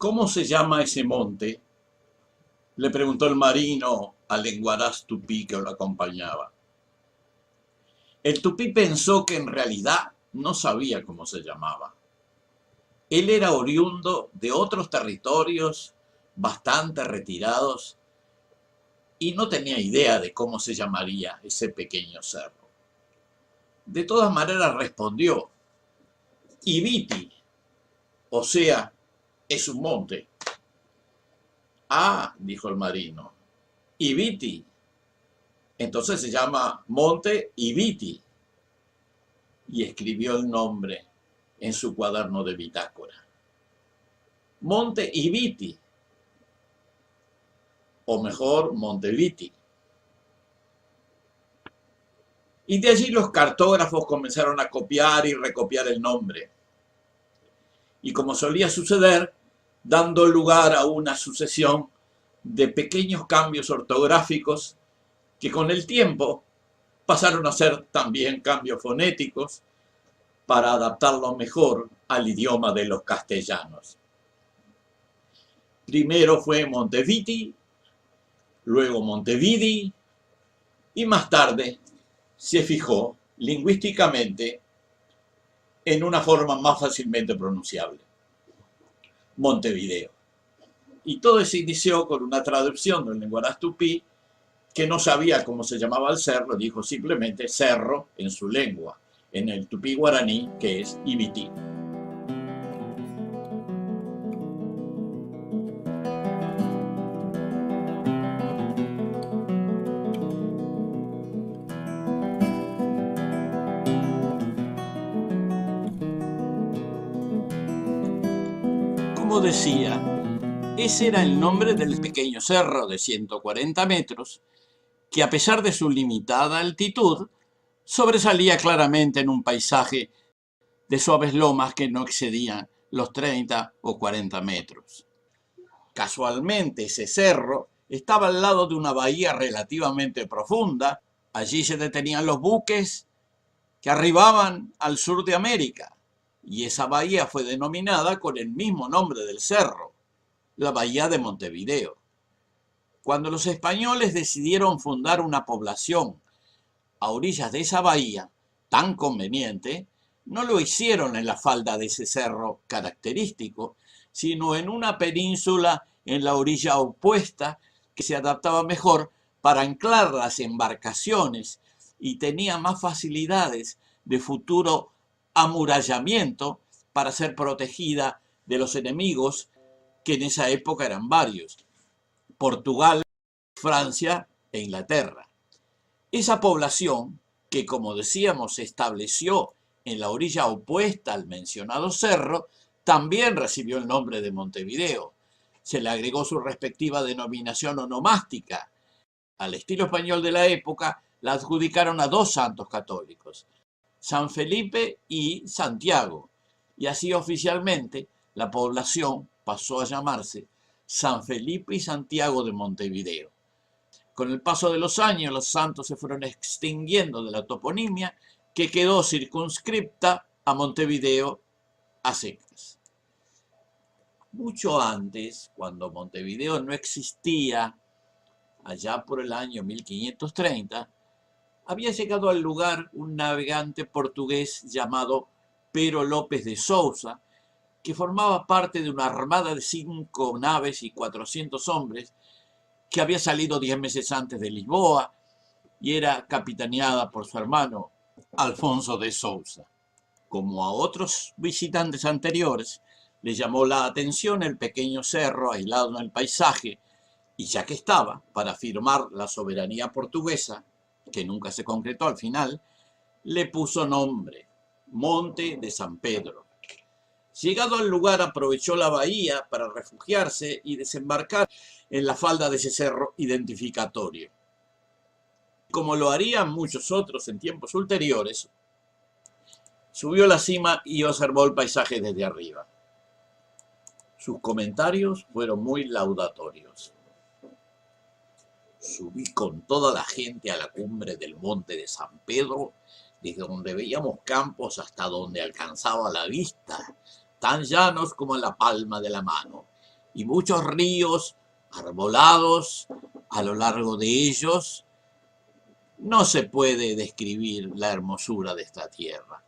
¿Cómo se llama ese monte?, le preguntó el marino al lenguaraz tupí que lo acompañaba. El tupí pensó que en realidad no sabía cómo se llamaba. Él era oriundo de otros territorios bastante retirados y no tenía idea de cómo se llamaría ese pequeño cerro. De todas maneras respondió: Ibiti, o sea, es un monte. Ah, dijo el marino, Ibiti, entonces se llama Monte Ibiti. Y escribió el nombre en su cuaderno de bitácora. Monte Ibiti, o mejor, Monteviti. Y de allí los cartógrafos comenzaron a copiar y recopiar el nombre. Y como solía suceder, dando lugar a una sucesión de pequeños cambios ortográficos que con el tiempo pasaron a ser también cambios fonéticos para adaptarlo mejor al idioma de los castellanos. Primero fue Monteviti, luego Montevidi, y más tarde se fijó lingüísticamente en una forma más fácilmente pronunciable: Montevideo. Y todo se inició con una traducción del lenguaraz tupí, que no sabía cómo se llamaba el cerro, dijo simplemente cerro en su lengua, en el tupí guaraní, que es Ibiti. Como decía, ese era el nombre del pequeño cerro de 140 metros, que a pesar de su limitada altitud, sobresalía claramente en un paisaje de suaves lomas que no excedían los 30 o 40 metros. Casualmente ese cerro estaba al lado de una bahía relativamente profunda. Allí se detenían los buques que arribaban al sur de América, y esa bahía fue denominada con el mismo nombre del cerro, la Bahía de Montevideo. Cuando los españoles decidieron fundar una población a orillas de esa bahía tan conveniente, no lo hicieron en la falda de ese cerro característico, sino en una península en la orilla opuesta que se adaptaba mejor para anclar las embarcaciones y tenía más facilidades de futuro amurallamiento para ser protegida de los enemigos, que en esa época eran varios: Portugal, Francia e Inglaterra. Esa población, que como decíamos se estableció en la orilla opuesta al mencionado cerro, también recibió el nombre de Montevideo. Se le agregó su respectiva denominación onomástica. Al estilo español de la época, la adjudicaron a dos santos católicos, San Felipe y Santiago, y así oficialmente la población pasó a llamarse San Felipe y Santiago de Montevideo. Con el paso de los años, los santos se fueron extinguiendo de la toponimia, que quedó circunscripta a Montevideo a secas. Mucho antes, cuando Montevideo no existía, allá por el año 1530, había llegado al lugar un navegante portugués llamado Pero López de Sousa, que formaba parte de una armada de 5 naves y 400 hombres, que había salido 10 meses antes de Lisboa y era capitaneada por su hermano Alfonso de Sousa. Como a otros visitantes anteriores, le llamó la atención el pequeño cerro aislado en el paisaje, y ya que estaba para afirmar la soberanía portuguesa, que nunca se concretó al final, le puso nombre: Monte de San Pedro. Llegado al lugar, aprovechó la bahía para refugiarse y desembarcar en la falda de ese cerro identificatorio. Como lo harían muchos otros en tiempos ulteriores, subió a la cima y observó el paisaje desde arriba. Sus comentarios fueron muy laudatorios. Subí con toda la gente a la cumbre del monte de San Pedro, desde donde veíamos campos hasta donde alcanzaba la vista, tan llanos como en la palma de la mano, y muchos ríos arbolados a lo largo de ellos. No se puede describir la hermosura de esta tierra.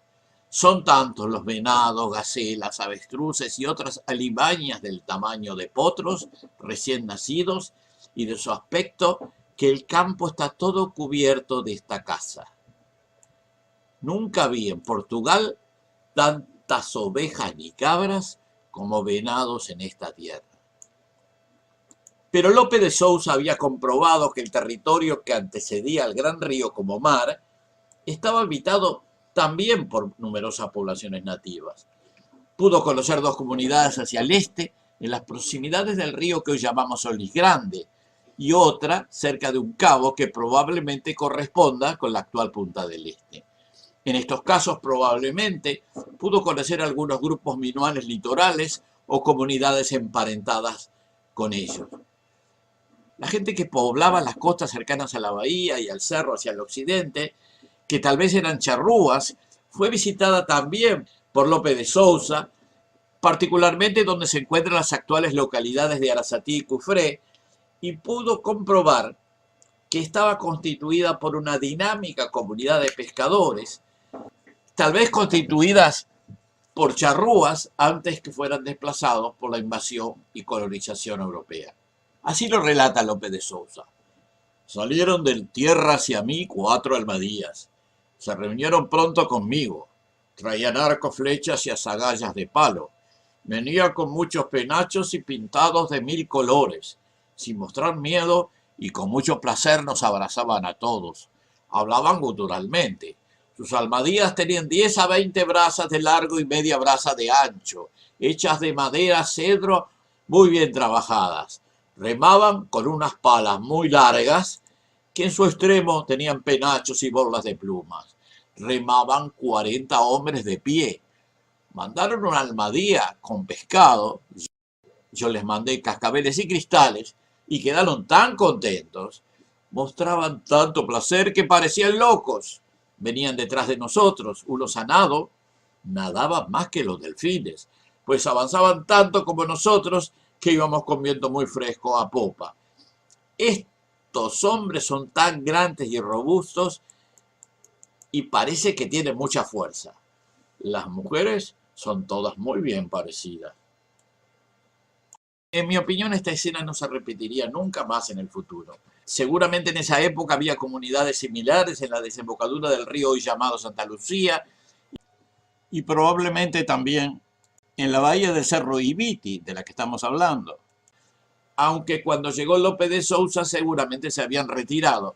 Son tantos los venados, gacelas, avestruces y otras alimañas del tamaño de potros recién nacidos y de su aspecto que el campo está todo cubierto de esta caza. Nunca vi en Portugal tantas ovejas ni cabras como venados en esta tierra. Pero Lope de Sousa había comprobado que el territorio que antecedía al gran río como mar estaba habitado también por numerosas poblaciones nativas. Pudo conocer dos comunidades hacia el este, en las proximidades del río que hoy llamamos Solís Grande, y otra cerca de un cabo que probablemente corresponda con la actual Punta del Este. En estos casos probablemente pudo conocer algunos grupos minuanes litorales o comunidades emparentadas con ellos. La gente que poblaba las costas cercanas a la bahía y al cerro hacia el occidente, que tal vez eran charrúas, fue visitada también por Lope de Sousa, particularmente donde se encuentran las actuales localidades de Arasatí y Cufré, y pudo comprobar que estaba constituida por una dinámica comunidad de pescadores, tal vez constituidas por charrúas antes que fueran desplazados por la invasión y colonización europea. Así lo relata Lope de Sousa. Salieron del tierra hacia mí 4 almadías. Se reunieron pronto conmigo. Traían arcos, flechas y azagallas de palo. Venía con muchos penachos y pintados de 1000 colores. Sin mostrar miedo y con mucho placer nos abrazaban a todos. Hablaban guturalmente. Sus almadías tenían 10 a 20 brazas de largo y media braza de ancho, hechas de madera cedro muy bien trabajadas. Remaban con unas palas muy largas que en su extremo tenían penachos y borlas de plumas. Remaban 40 hombres de pie. Mandaron una almadía con pescado. Yo les mandé cascabeles y cristales y quedaron tan contentos. Mostraban tanto placer que parecían locos. Venían detrás de nosotros. Unos a nado nadaban más que los delfines, pues avanzaban tanto como nosotros que íbamos con viento muy fresco a popa. Estos hombres son tan grandes y robustos y parece que tienen mucha fuerza. Las mujeres son todas muy bien parecidas. En mi opinión, esta escena no se repetiría nunca más en el futuro. Seguramente en esa época había comunidades similares en la desembocadura del río hoy llamado Santa Lucía y probablemente también en la bahía del Cerro Ibiti, de la que estamos hablando. Aunque cuando llegó Lope de Sousa seguramente se habían retirado,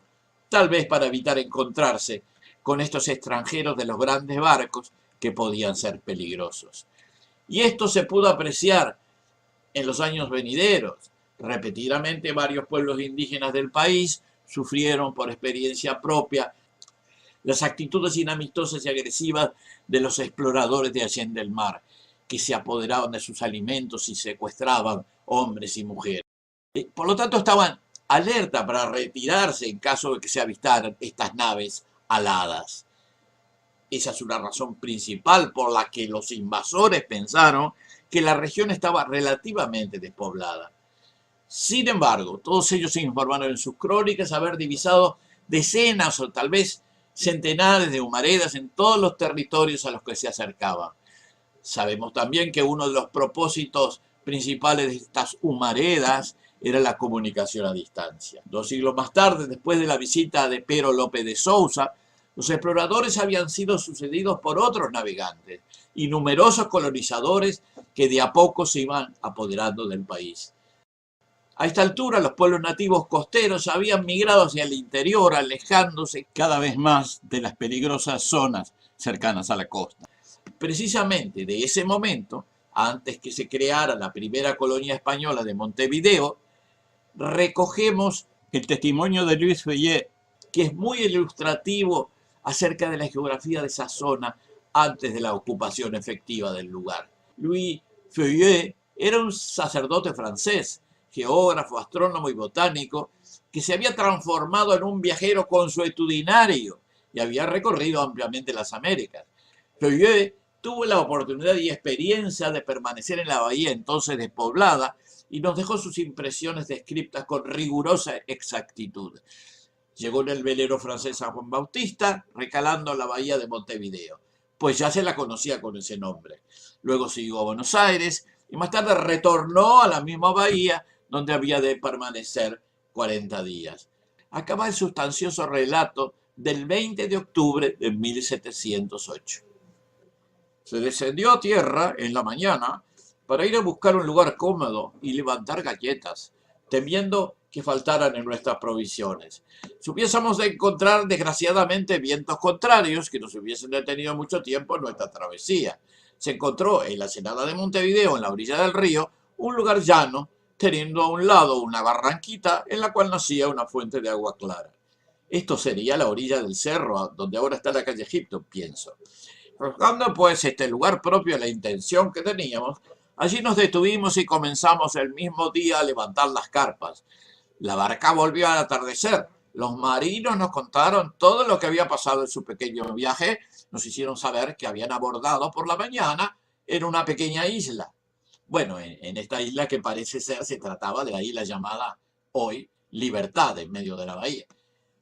tal vez para evitar encontrarse con estos extranjeros de los grandes barcos que podían ser peligrosos. Y esto se pudo apreciar en los años venideros. Repetidamente varios pueblos indígenas del país sufrieron por experiencia propia las actitudes inamistosas y agresivas de los exploradores de Allende el Mar, que se apoderaban de sus alimentos y secuestraban hombres y mujeres. Por lo tanto, estaban alerta para retirarse en caso de que se avistaran estas naves aladas. Esa es una razón principal por la que los invasores pensaron que la región estaba relativamente despoblada. Sin embargo, todos ellos se informaron en sus crónicas haber divisado decenas o tal vez centenares de humaredas en todos los territorios a los que se acercaban. Sabemos también que uno de los propósitos principales de estas humaredas era la comunicación a distancia. 2 siglos más tarde, después de la visita de Pero Lope de Sousa, los exploradores habían sido sucedidos por otros navegantes y numerosos colonizadores que de a poco se iban apoderando del país. A esta altura, los pueblos nativos costeros habían migrado hacia el interior, alejándose cada vez más de las peligrosas zonas cercanas a la costa. Precisamente de ese momento, antes que se creara la primera colonia española de Montevideo, recogemos el testimonio de Louis Feuillet, que es muy ilustrativo acerca de la geografía de esa zona antes de la ocupación efectiva del lugar. Louis Feuillet era un sacerdote francés, geógrafo, astrónomo y botánico, que se había transformado en un viajero consuetudinario y había recorrido ampliamente las Américas. Feuillet tuvo la oportunidad y experiencia de permanecer en la bahía entonces despoblada y nos dejó sus impresiones descriptas con rigurosa exactitud. Llegó en el velero francés San Juan Bautista, recalando la bahía de Montevideo, pues ya se la conocía con ese nombre. Luego siguió a Buenos Aires y más tarde retornó a la misma bahía donde había de permanecer 40 días. Acaba el sustancioso relato del 20 de octubre de 1708. Se descendió a tierra en la mañana para ir a buscar un lugar cómodo y levantar galletas, temiendo que faltaran en nuestras provisiones. Si hubiésemos de encontrar, desgraciadamente, vientos contrarios que nos hubiesen detenido mucho tiempo en nuestra travesía. Se encontró en la ensenada de Montevideo, en la orilla del río, un lugar llano, teniendo a un lado una barranquita en la cual nacía una fuente de agua clara. Esto sería la orilla del cerro, donde ahora está la calle Egipto, pienso. Buscando pues este lugar propio a la intención que teníamos, allí nos detuvimos y comenzamos el mismo día a levantar las carpas. La barca volvió al atardecer. Los marinos nos contaron todo lo que había pasado en su pequeño viaje. Nos hicieron saber que habían abordado por la mañana en una pequeña isla. Bueno, en esta isla que parece ser se trataba de la isla llamada hoy Libertad, en medio de la bahía.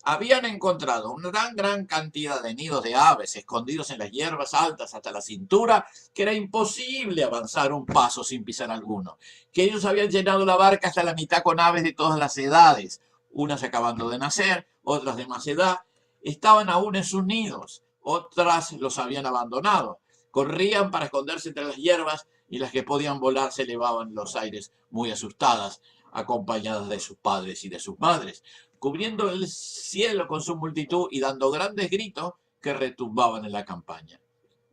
Habían encontrado una gran cantidad de nidos de aves escondidos en las hierbas altas hasta la cintura, que era imposible avanzar un paso sin pisar alguno. Que ellos habían llenado la barca hasta la mitad con aves de todas las edades, unas acabando de nacer, otras de más edad, estaban aún en sus nidos, otras los habían abandonado. Corrían para esconderse entre las hierbas y las que podían volar se elevaban en los aires muy asustadas, acompañadas de sus padres y de sus madres, cubriendo el cielo con su multitud y dando grandes gritos que retumbaban en la campaña.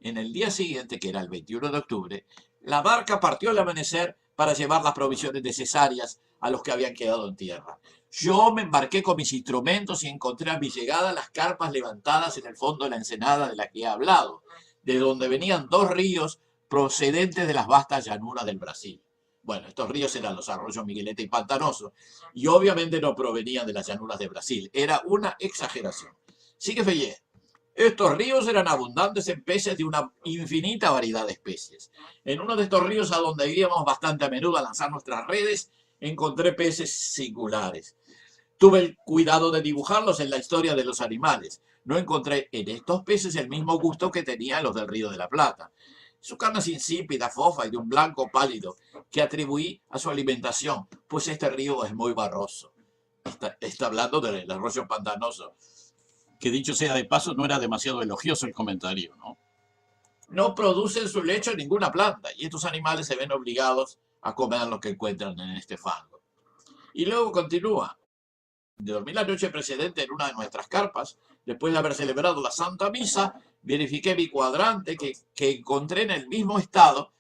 En el día siguiente, que era el 21 de octubre, la barca partió al amanecer para llevar las provisiones necesarias a los que habían quedado en tierra. Yo me embarqué con mis instrumentos y encontré a mi llegada las carpas levantadas en el fondo de la ensenada de la que he hablado, de donde venían dos ríos procedentes de las vastas llanuras del Brasil. Bueno, estos ríos eran los arroyos Miguelete y Pantanoso, y obviamente no provenían de las llanuras de Brasil. Era una exageración. Sí que fallé. Estos ríos eran abundantes en peces de una infinita variedad de especies. En uno de estos ríos, a donde íbamos bastante a menudo a lanzar nuestras redes, encontré peces singulares. Tuve el cuidado de dibujarlos en la historia de los animales. No encontré en estos peces el mismo gusto que tenían los del Río de la Plata. Su carne es insípida, fofa y de un blanco pálido, que atribuí a su alimentación, pues este río es muy barroso. Está hablando del arroyo pantanoso, que dicho sea de paso, no era demasiado elogioso el comentario, ¿no? No produce en su lecho ninguna planta, y estos animales se ven obligados a comer lo que encuentran en este fango. Y luego continúa. Dormí la noche precedente en una de nuestras carpas. Después de haber celebrado la Santa Misa, verifiqué mi cuadrante que encontré en el mismo estado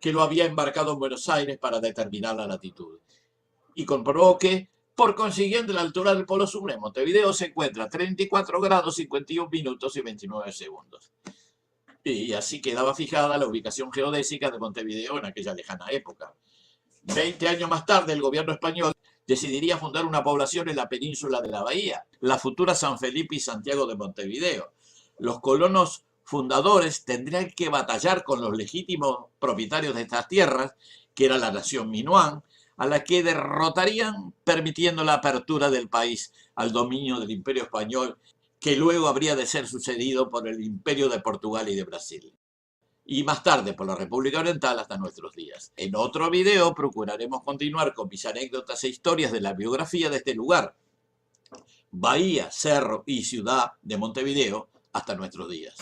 que lo había embarcado en Buenos Aires para determinar la latitud. Y comprobó que, por consiguiente, la altura del Polo Sur en Montevideo se encuentra a 34 grados 51 minutos y 29 segundos. Y así quedaba fijada la ubicación geodésica de Montevideo en aquella lejana época. 20 años más tarde, el gobierno español decidiría fundar una población en la península de la Bahía, la futura San Felipe y Santiago de Montevideo. Los colonos fundadores tendrían que batallar con los legítimos propietarios de estas tierras, que era la nación Minuán, a la que derrotarían permitiendo la apertura del país al dominio del Imperio Español, que luego habría de ser sucedido por el Imperio de Portugal y de Brasil. Y más tarde por la República Oriental hasta nuestros días. En otro video procuraremos continuar con mis anécdotas e historias de la biografía de este lugar, bahía, cerro y ciudad de Montevideo, hasta nuestros días.